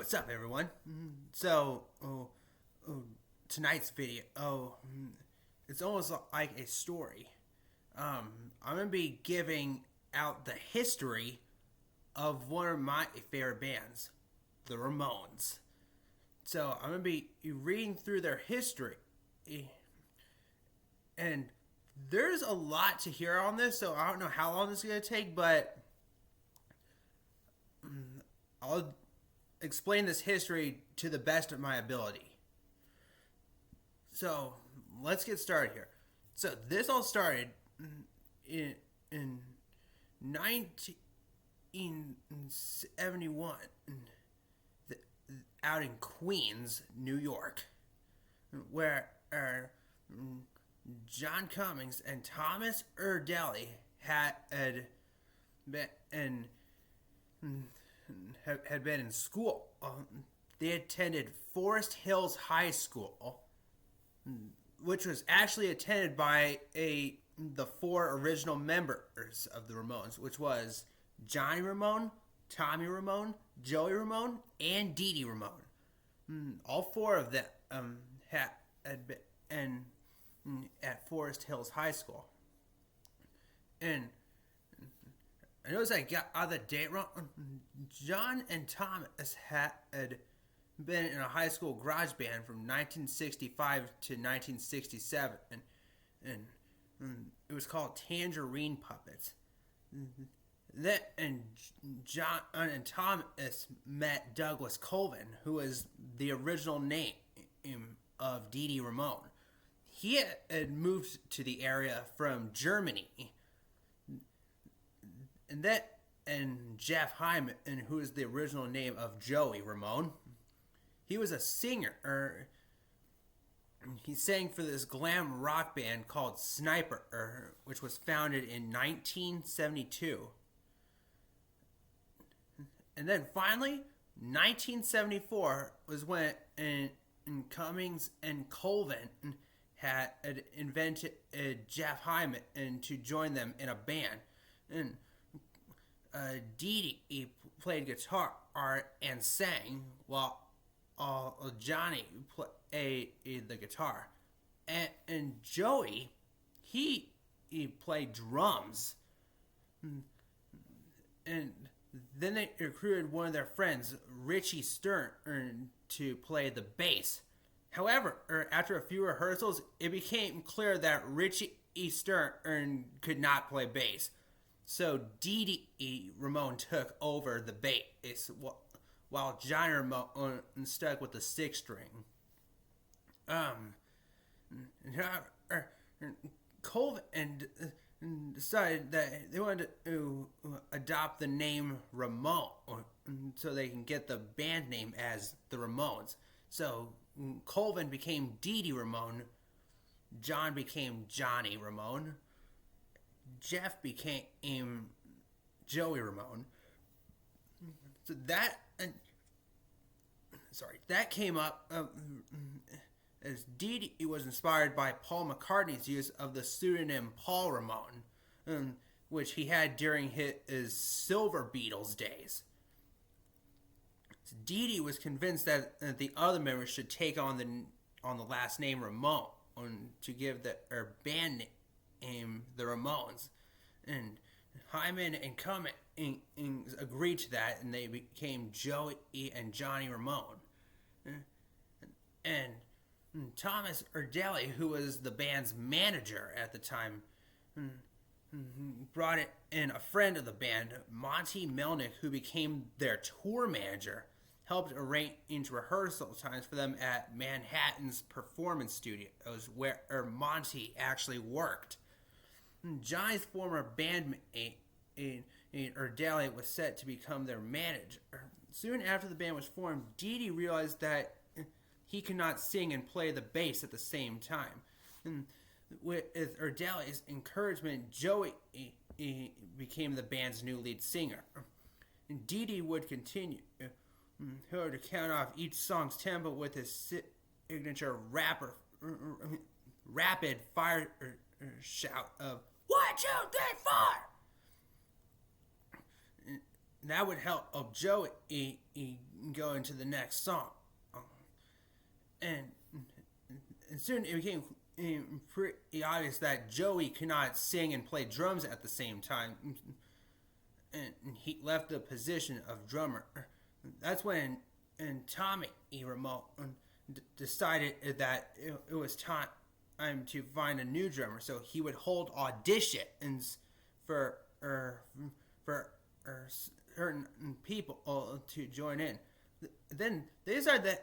What's up, everyone? So, tonight's video, it's almost like a story. I'm gonna be giving out the history of one of my favorite bands, the Ramones. So, I'm gonna be reading through their history, and there's a lot to hear on this. So, I don't know how long this is gonna take, but I'll explain this history to the best of my ability. So let's get started here. So this all started in 1971 out in Queens, New York, where John Cummings and Thomas Erdelli had been been in school. They attended Forest Hills High School, which was actually attended by the four original members of the Ramones, which was Johnny Ramone, Tommy Ramone, Joey Ramone, and Dee Dee Ramone. All four of them had been at Forest Hills High School. And I noticed I got out the date wrong. John and Thomas had been in a high school garage band from 1965 to 1967, and it was called Tangerine Puppets. And John and Thomas met Douglas Colvin, who was the original name of Dee Dee Ramone. He had moved to the area from Germany. And Jeff Hyman, who is the original name of Joey Ramone, he was a singer. He sang for this glam rock band called Sniper, which was founded in 1972. And then finally, 1974 was when Cummings and Colvin had invented Jeff Hyman to join them in a band. And Dee Dee played guitar and sang, while Johnny played the guitar, and Joey he played drums. And then they recruited one of their friends, Richie Stern, to play the bass. However, after a few rehearsals, it became clear that Richie Stern could not play bass. So Dee Dee Ramone took over the bass, while Johnny Ramone stuck with the sixth string. Colvin decided that they wanted to adopt the name Ramone so they can get the band name as the Ramones. So Colvin became Dee Dee Ramone, John became Johnny Ramone, Jeff became Joey Ramone. So that came up as Dee Dee was inspired by Paul McCartney's use of the pseudonym Paul Ramone, which he had during his Silver Beatles days. So Dee Dee was convinced that the other members should take on the last name Ramone to give their band name the Ramones, and Hyman and Cummings agreed to that, and they became Joey and Johnny Ramone. And Thomas Erdelli, who was the band's manager at the time, brought in a friend of the band, Monty Melnick, who became their tour manager, helped arrange rehearsal times for them at Manhattan's Performance Studios, where Monty actually worked. Johnny's former bandmate, Erdelli, was set to become their manager. Soon after the band was formed, Dee Dee realized that he could not sing and play the bass at the same time. And with Erdelli's encouragement, Joey became the band's new lead singer. And Dee Dee would continue to count off each song's tempo with his signature rapid fire shout of 1, 2, 3, 4. that would help Joey go into the next song. And, and soon it became pretty obvious that Joey could not sing and play drums at the same time, and he left the position of drummer. That's when Tommy Ramone decided that it was time to find a new drummer, so he would hold auditions for certain people to join in. Then they decided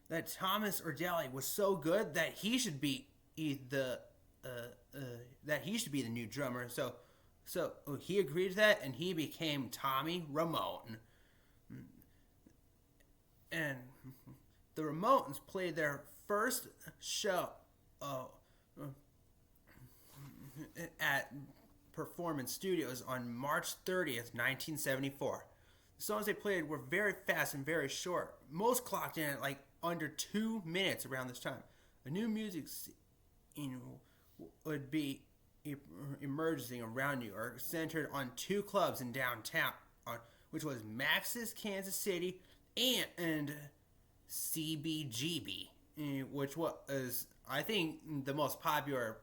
that Thomas Ordelli was so good that he should be the new drummer. So he agreed to that, and he became Tommy Ramone. And the Ramones played their first show at Performance Studios on March 30th, 1974. The songs they played were very fast and very short. Most clocked in at like under 2 minutes around this time. A new music scene would be emerging around New York, centered on 2 clubs in downtown, which was Max's Kansas City and CBGB, which was, I think, the most popular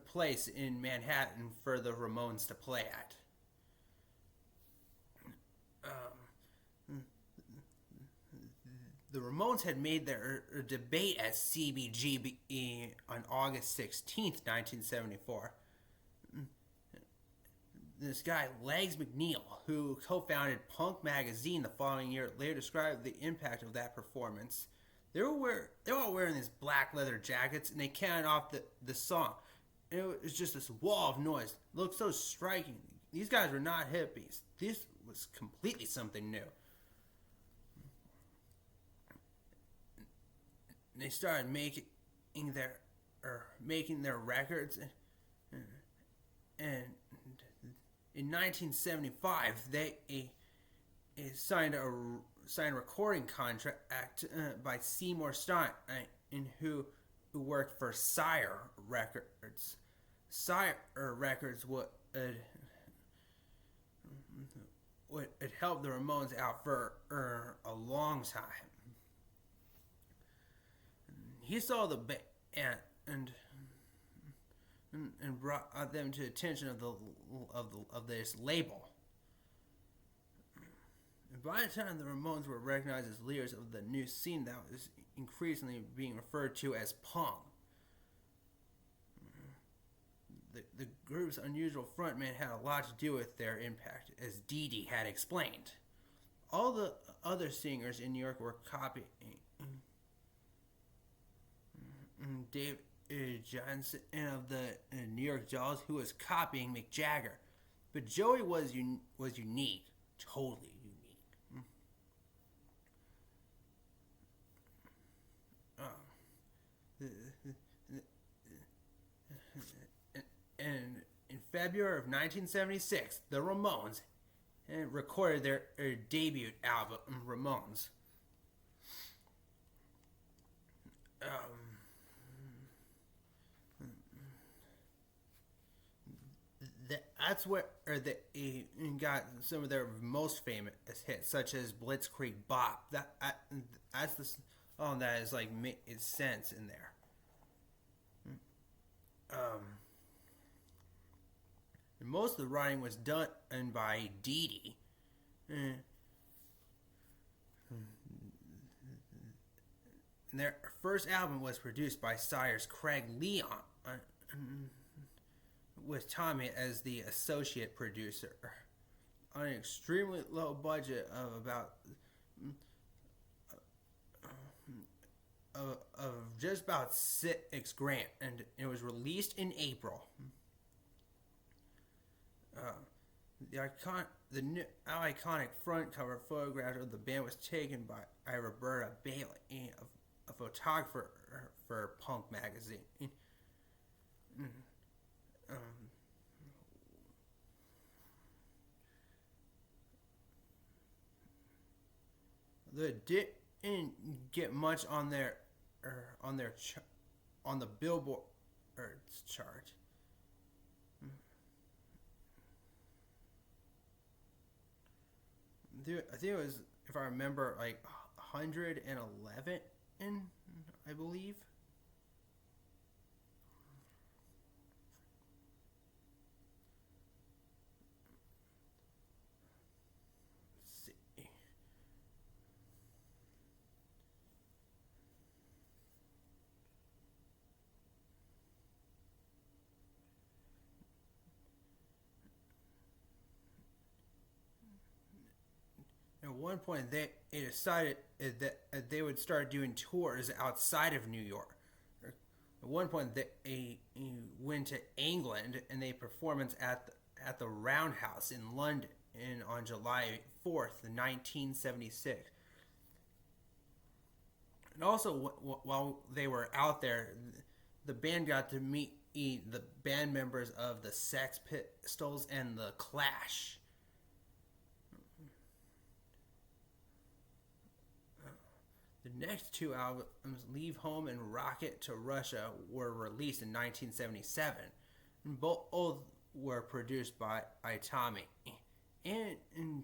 place in Manhattan for the Ramones to play at. The Ramones had made their debut at CBGB on August 16th, 1974. This guy, Legs McNeil, who co-founded Punk Magazine the following year, later described the impact of that performance. They were all wearing these black leather jackets, and they counted off the song. And it was just this wall of noise. It looked so striking. These guys were not hippies. This was completely something new. And they started making their records, and in 1975 they signed a recording contract by Seymour Stein, who worked for Sire Records. Sire Records would help the Ramones out for a long time. He saw the band and brought them to the attention of this label. And by the time the Ramones were recognized as leaders of the new scene that was increasingly being referred to as punk, the group's unusual frontman had a lot to do with their impact, as Dee Dee had explained. All the other singers in New York were copying David Johnson of the New York Dolls, who was copying Mick Jagger, but Joey was unique, totally unique. And in February of 1976, the Ramones recorded their debut album, Ramones. That's where they got some of their most famous hits, such as Blitzkrieg Bop. That's the song that is like makes sense in there. And most of the writing was done by Dee Dee. And their first album was produced by Sire's Craig Leon, with Tommy as the associate producer, on an extremely low budget of about of just about $6,000, and it was released in April. The new iconic front cover photograph of the band was taken by Roberta Bailey, a photographer for Punk Magazine. They didn't get much on the Billboard chart. I think it was, if I remember, like 111, I believe. Let's see. At one point, they decided that they would start doing tours outside of New York. At one point, they went to England and they performance at the Roundhouse in London on July 4th, 1976. And also, while they were out there, the band got to meet the band members of the Sex Pistols and the Clash. The next two albums, Leave Home and Rocket to Russia, were released in 1977. Both were produced by Tommy and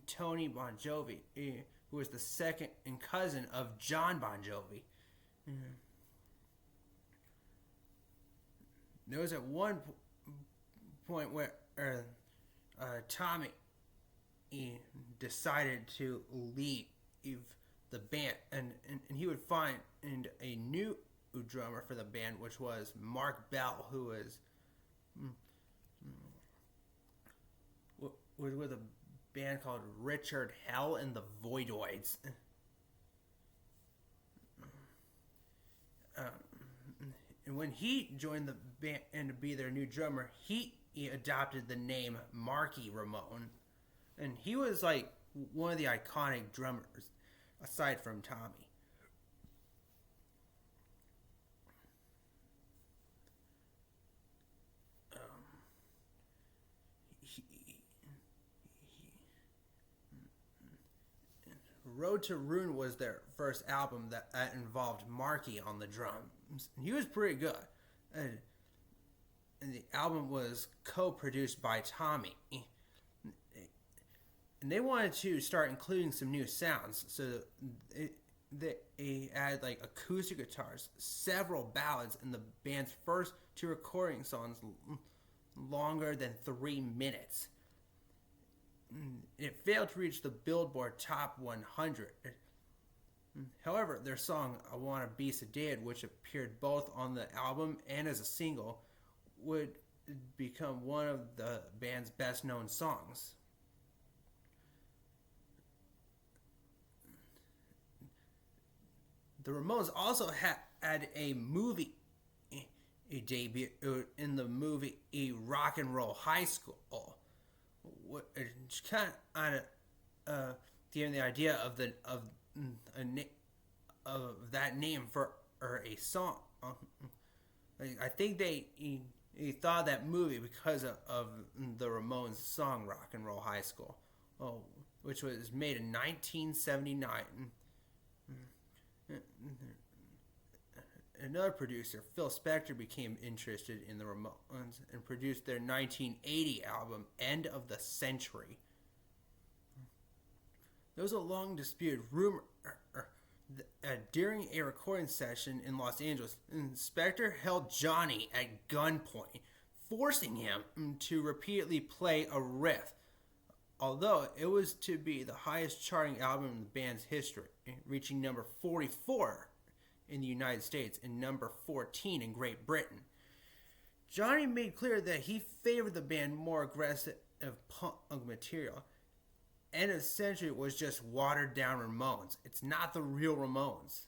Tony Bon Jovi, who was the second and cousin of John Bon Jovi. There was at one point where Tommy decided to leave the band, and he would find a new drummer for the band, which was Mark Bell, who was with a band called Richard Hell and the Voidoids. And when he joined the band and to be their new drummer, he adopted the name Marky Ramone, and he was like one of the iconic drummers aside from Tommy. Road to Ruin was their first album that involved Marky on the drums. He was pretty good. And the album was co-produced by Tommy. And they wanted to start including some new sounds, so they added like acoustic guitars, several ballads, and the band's first two recording songs longer than 3 minutes. It failed to reach the Billboard Top 100. However, their song "I Wanna Be Sedated," which appeared both on the album and as a single, would become one of the band's best-known songs. The Ramones also had a movie debut in the movie Rock and Roll High School, which kind of gave the idea of that name for a song. I think they thought of that movie because of the Ramones' song "Rock and Roll High School," which was made in 1979. Another producer, Phil Spector, became interested in the Ramones and produced their 1980 album, End of the Century. There was a long disputed rumor during a recording session in Los Angeles, Spector held Johnny at gunpoint, forcing him to repeatedly play a riff, although it was to be the highest charting album in the band's history, reaching number 44 in the United States and number 14 in Great Britain. Johnny made clear that he favored the band more aggressive punk material, and essentially was just watered down Ramones. It's not the real Ramones.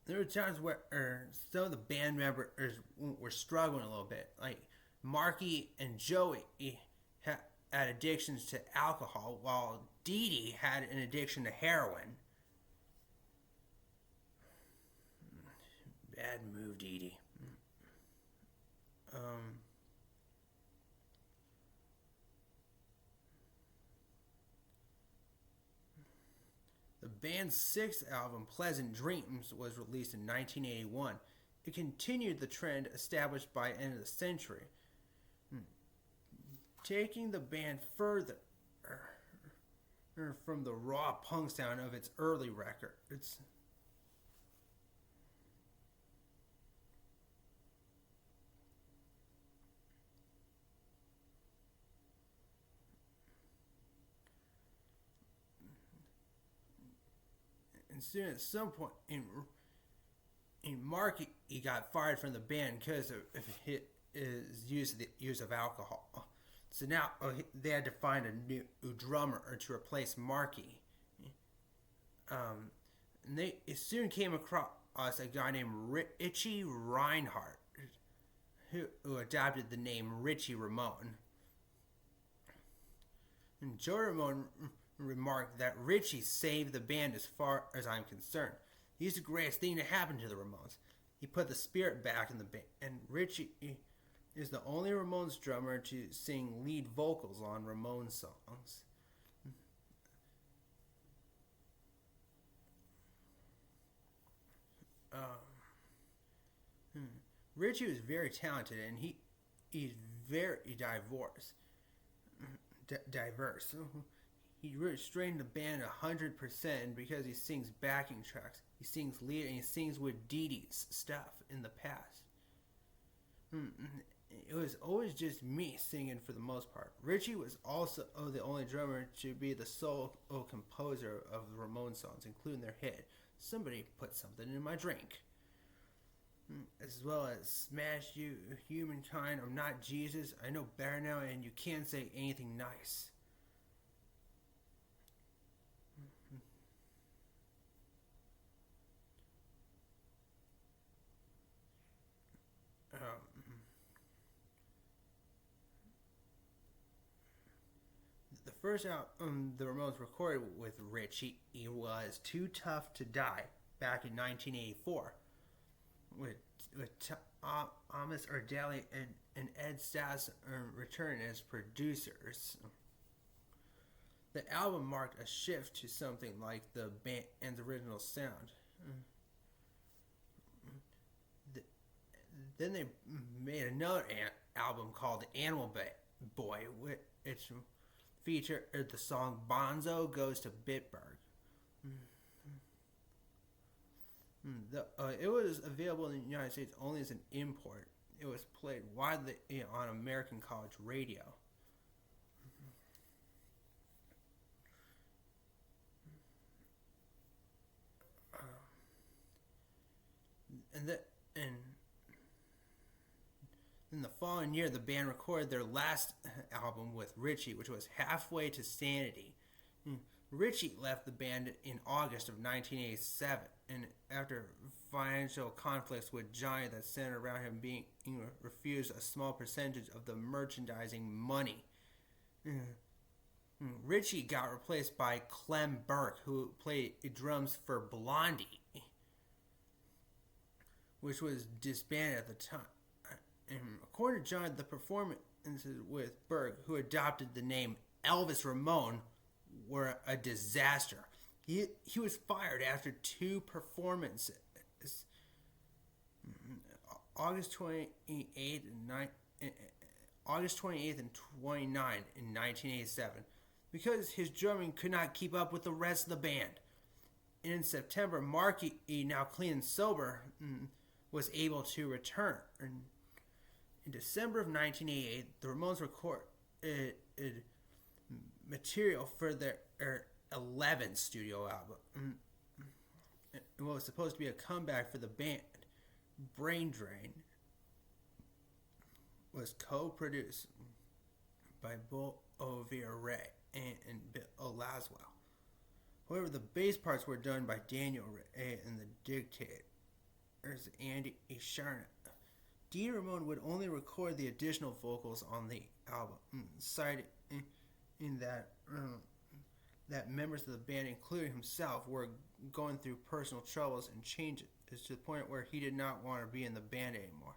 There were times where some of the band members were struggling a little bit, like Marky and Joey had addictions to alcohol, while Dee Dee had an addiction to heroin. Bad move, Dee Dee. The band's sixth album, Pleasant Dreams, was released in 1981. It continued the trend established by End of the Century. taking the band further from the raw punk sound of its early records. And soon, at some point in Mark, he got fired from the band because of his use of alcohol. So now they had to find a new drummer to replace Marky. And they soon came across a guy named Richie Reinhardt, who adopted the name Richie Ramone. And Joe Ramone remarked that Richie saved the band as far as I'm concerned. He's the greatest thing to happen to the Ramones. He put the spirit back in the band, and Richie is the only Ramones drummer to sing lead vocals on Ramones songs. Richie was very talented, and he's very diverse. He really straightened the band 100% because he sings backing tracks. He sings lead, and he sings with Dee Dee's stuff in the past. It was always just me singing for the most part. Richie was also the only drummer to be the sole composer of the Ramones songs, including their hit, "Somebody Put Something in My Drink," as well as "Smash You, Humankind," "I'm Not Jesus," "I Know Better Now," and "You Can't Say Anything Nice." The first album the Ramones recorded with Richie was "Too Tough to Die" back in 1984, with Thomas Ardelli and Ed Stas returning as producers. The album marked a shift to something like the band's original sound. Then they made another album called "Animal Boy," which featured the song "Bonzo Goes to Bitburg." It was available in the United States only as an import. It was played widely on American college radio. And in the following year, the band recorded their last album with Richie, which was "Halfway to Sanity." Richie left the band in August of 1987, and after financial conflicts with Johnny that centered around him being refused a small percentage of the merchandising money, Richie got replaced by Clem Burke, who played drums for Blondie, which was disbanded at the time. And according to John, the performances with Berg, who adopted the name Elvis Ramone, were a disaster. He was fired after 2 performances. August 28th and 29th in 1987, because his drumming could not keep up with the rest of the band. And in September, Marky, now clean and sober, was able to return. In December of 1988, the Ramones recorded material for their 11th studio album. What was supposed to be a comeback for the band, "Brain Drain," was co-produced by Bill O'Veary and Bill Laswell. However, the bass parts were done by Daniel Ray and the Dictators, Andy Sharna. Dee Ramone would only record the additional vocals on the album, citing in that members of the band, including himself, were going through personal troubles and changes to the point where he did not want to be in the band anymore.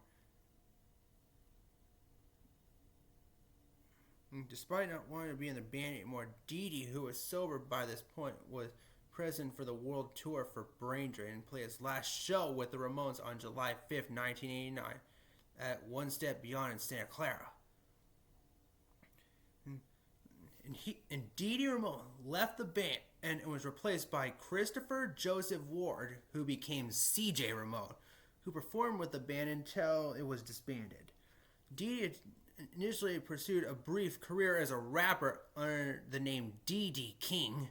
Despite not wanting to be in the band anymore, Dee Dee, who was sober by this point, was present for the world tour for Brain Drain and played his last show with the Ramones on July 5th, 1989 at One Step Beyond in Santa Clara. And Dee Dee Ramone left the band and was replaced by Christopher Joseph Ward, who became C.J. Ramone, who performed with the band until it was disbanded. Dee Dee initially pursued a brief career as a rapper under the name D.D. King.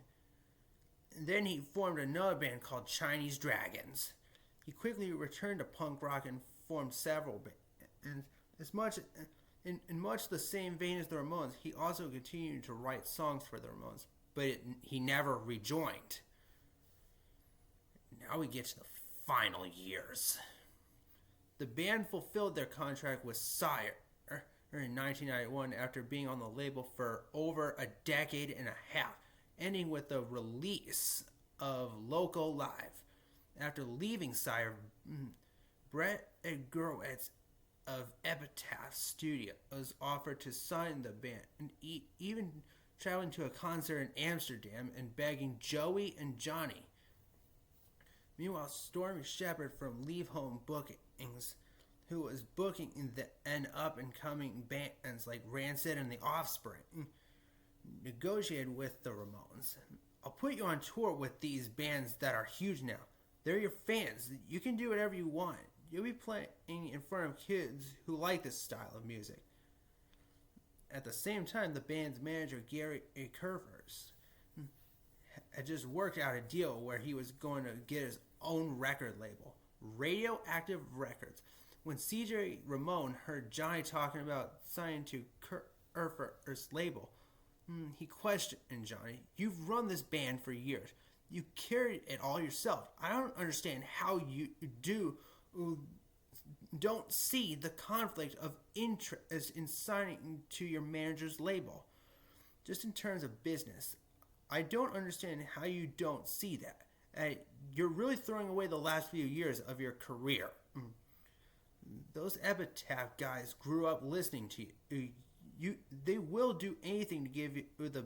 Then he formed another band called Chinese Dragons. He quickly returned to punk rock and formed several bands. In much the same vein as the Ramones, he also continued to write songs for the Ramones, but he never rejoined. Now we get to the final years. The band fulfilled their contract with Sire in 1991 after being on the label for over a decade and a half, ending with the release of Loco Live. After leaving Sire, Brett Gurewitz of Epitaph Studio was offered to sign the band, and even traveling to a concert in Amsterdam and begging Joey and Johnny. Meanwhile, Stormy Shepherd from Leave Home Bookings, who was booking the up-and-coming bands like Rancid and The Offspring, negotiated with the Ramones. I'll put you on tour with these bands that are huge now. They're your fans. You can do whatever you want. You'll be playing in front of kids who like this style of music. At the same time, the band's manager, Gary Curvers, had just worked out a deal where he was going to get his own record label, Radioactive Records. When C.J. Ramone heard Johnny talking about signing to Curvers' label, he questioned Johnny, "You've run this band for years. You carried it all yourself. I don't understand how you don't see the conflict of interest in signing to your manager's label. Just in terms of business, I don't understand how you don't see that. You're really throwing away the last few years of your career. Those Epitaph guys grew up listening to you. They will do anything to give you the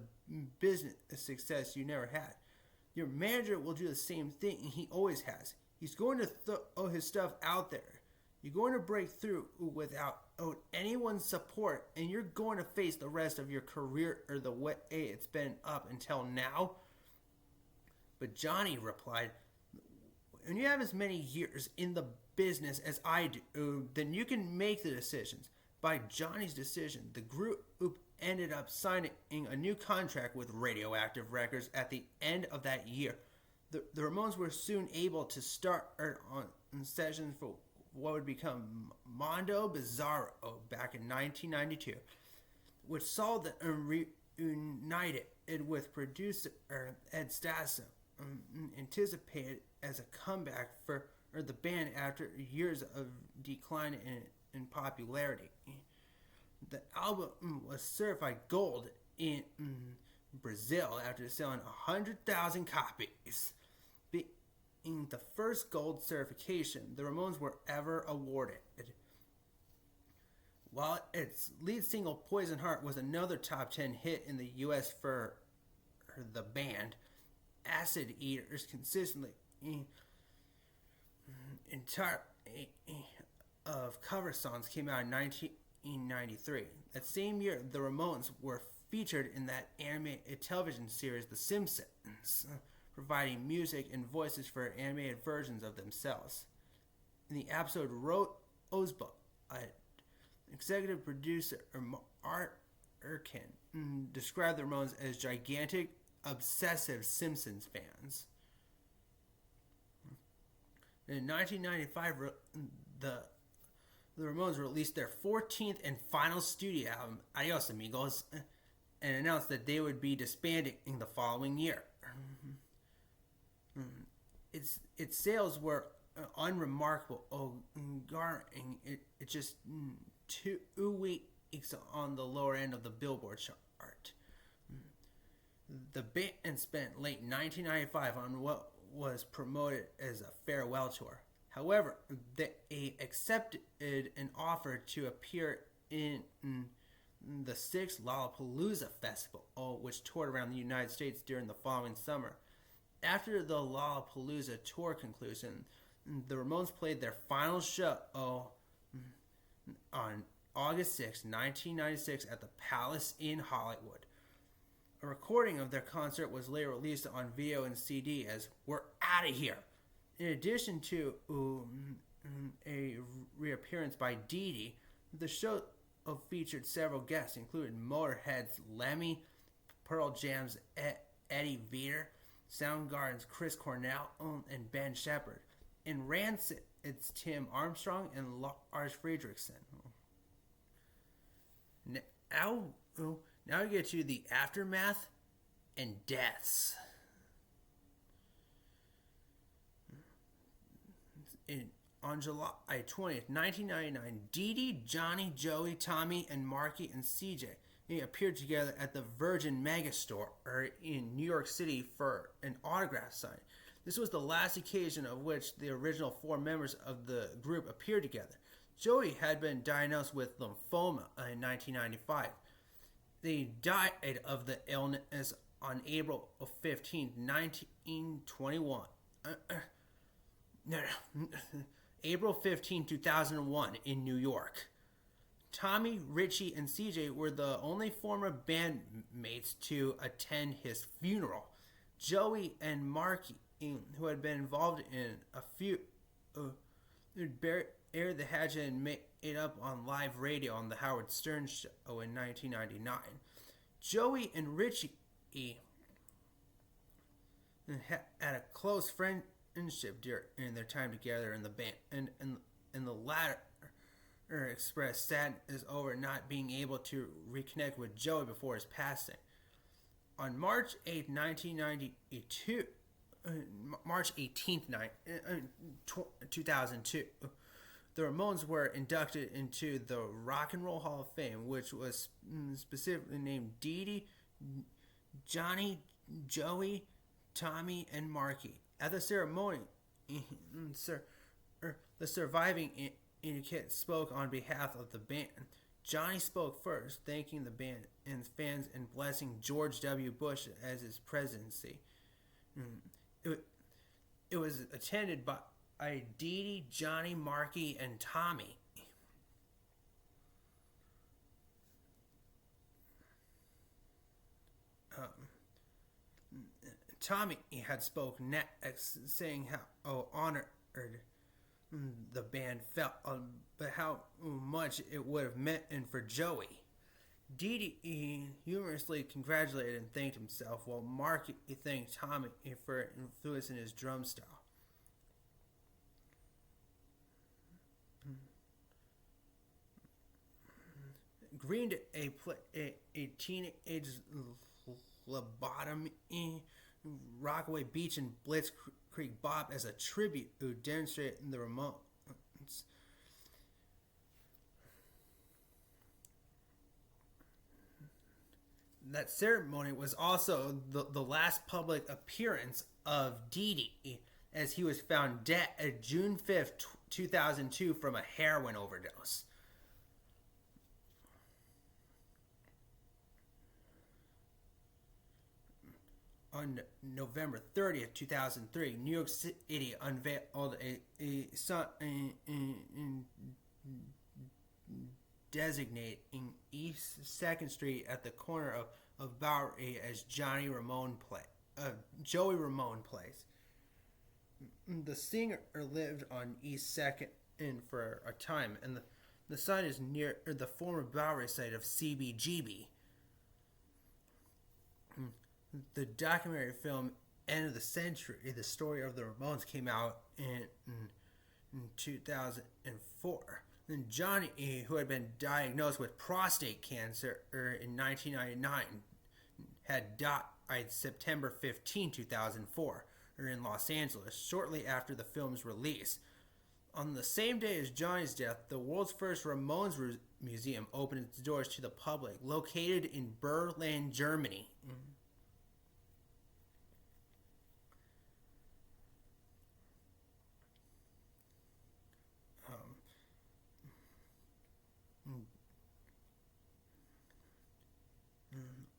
business success you never had. Your manager will do the same thing, and he always has. He's going to throw his stuff out there. You're going to break through without anyone's support, and you're going to face the rest of your career or the way it's been up until now." But Johnny replied, "When you have as many years in the business as I do, then you can make the decisions." By Johnny's decision, the group ended up signing a new contract with Radioactive Records at the end of that year. The Ramones were soon able to start on sessions for what would become Mondo Bizarro back in 1992, which saw them reunited with producer Ed Stasso, anticipated as a comeback for the band after years of decline in popularity. The album was certified gold in Brazil after selling 100,000 copies, being the first gold certification the Ramones were ever awarded. While its lead single Poison Heart was another top 10 hit in the US for the band, Acid Eaters consistently entire of cover songs came out in 1993. That same year, the Ramones were featured in that animated television series The Simpsons, providing music and voices for animated versions of themselves. In the episode Rosebud, executive producer Art Erkin described the Ramones as gigantic, obsessive Simpsons fans. In 1995, the Ramones released their 14th and final studio album, Adios Amigos, and announced that they would be disbanding in the following year. Its sales were unremarkable, garnering it just 2 weeks on the lower end of the Billboard chart. The band spent late 1995 on what was promoted as a farewell tour. However, they accepted an offer to appear in the 6th Lollapalooza Festival, which toured around the United States during the following summer. After the Lollapalooza tour conclusion, the Ramones played their final show on August 6, 1996 at the Palace in Hollywood. A recording of their concert was later released on video and CD as "We're Outta Here." In addition to a reappearance by Dee Dee, the show featured several guests, including Motorhead's Lemmy, Pearl Jam's Eddie Vedder, Soundgarden's Chris Cornell, and Ben Shepherd. In Rancid, it's Tim Armstrong and Lars Frederiksen. Now we get to the aftermath and deaths. On July 20th, 1999, Dee Dee, Johnny, Joey, Tommy, and Marky and CJ appeared together at the Virgin Megastore in New York City for an autograph sign. This was the last occasion of which the original four members of the group appeared together. Joey had been diagnosed with lymphoma in 1995. They died of the illness on April 15, 1921. April 15, 2001 in New York. Tommy, Richie, and CJ were the only former bandmates to attend his funeral. Joey and Marky, who had been involved in a few, aired the Hatchet and made it up on live radio on the Howard Stern Show in 1999. Joey and Richie had a close friendship during their time together in the band, and the latter expressed sadness over not being able to reconnect with Joey before his passing. On March 8, 1992, March 18th, 2002, the Ramones were inducted into the Rock and Roll Hall of Fame, which was specifically named Dee Dee, Johnny, Joey, Tommy, and Marky. At the ceremony, the surviving Kid spoke on behalf of the band. Johnny spoke first, thanking the band and fans and blessing George W. Bush as his presidency. It was attended by Dee Dee, Johnny, Marky, and Tommy. Tommy had spoken next, saying how honored the band felt, but how much it would have meant for Joey. Dee Dee humorously congratulated and thanked himself, while Marky thanked Tommy for influencing his drum style. Green Day a teenage lobotomy, Rockaway Beach, and Blitz Creek Bop as a tribute who demonstrated the Ramones. That ceremony was also the last public appearance of Dee Dee, as he was found dead at June 5th, 2002 from a heroin overdose. On November 30th, 2003, New York City unveiled a sign designating East 2nd Street at the corner of Bowery as Joey Ramone Place. The singer lived on East 2nd for a time, and the sign is near the former Bowery site of CBGB. The documentary film End of the Century, the story of the Ramones, came out in 2004. Then Johnny, who had been diagnosed with prostate cancer in 1999, had died September 15, 2004, in Los Angeles, shortly after the film's release. On the same day as Johnny's death, the world's first Ramones museum opened its doors to the public, located in Berlin, Germany.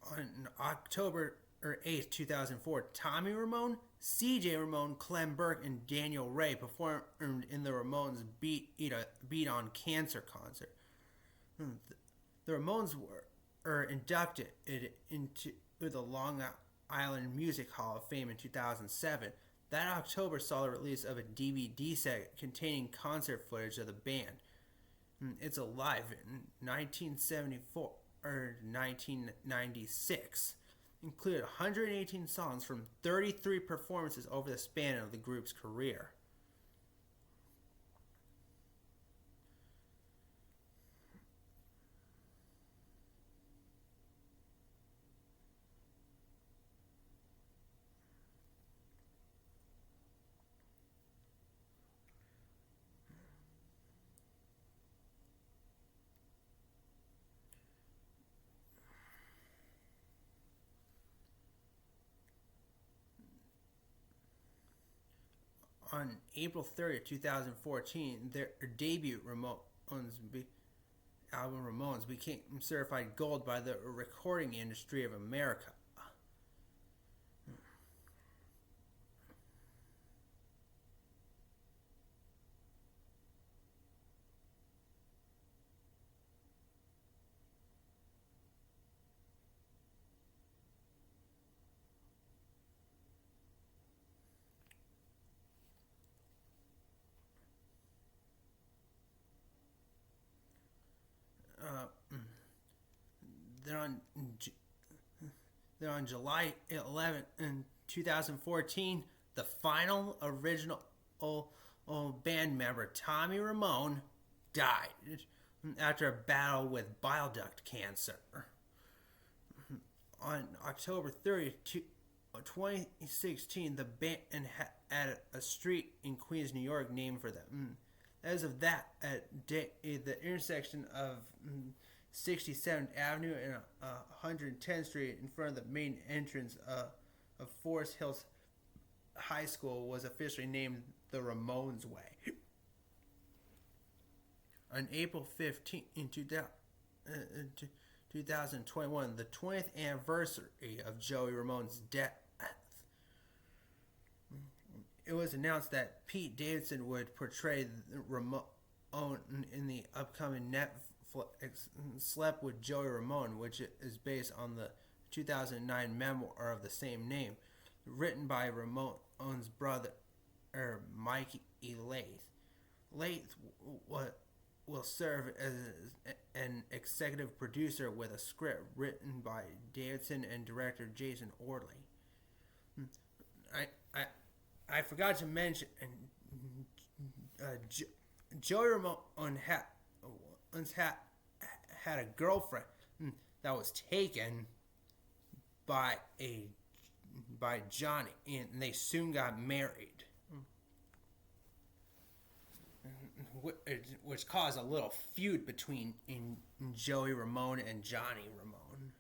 On October 8th, 2004, Tommy Ramone, CJ Ramone, Clem Burke, and Daniel Ray performed in the Ramones Beat on Cancer concert. The Ramones were inducted into the Long Island Music Hall of Fame in 2007. That October saw the release of a DVD set containing concert footage of the band. It's Alive in 1974 or 1996. Included 118 songs from 33 performances over the span of the group's career. On April 30th, 2014, their debut album Ramones became certified gold by the Recording Industry of America. Uh, then on then on July 11th, 2014, the final original band member, Tommy Ramone, died after a battle with bile duct cancer. On October 30th, 2016, the band had a street in Queens, New York named for them. As of that, at the intersection of 67th Avenue and 110th Street in front of the main entrance of Forest Hills High School was officially named the Ramones Way. On April 15th, in 2021, the 20th anniversary of Joey Ramone's death, it was announced that Pete Davidson would portray Ramone in the upcoming Netflix Slept with Joey Ramone, which is based on the 2009 memoir of the same name, written by Ramone's brother, Mikey E. Lath. Lath will serve as an executive producer with a script written by Davidson and director Jason Orley. I forgot to mention Joey Ramone had a girlfriend that was taken by Johnny, and they soon got married, which caused a little feud between Joey Ramone and Johnny Ramone.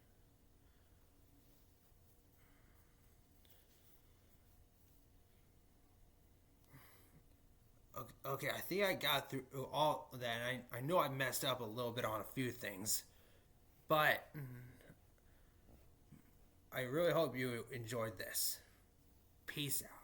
Okay, I think I got through all of that. I know I messed up a little bit on a few things, but I really hope you enjoyed this. Peace out.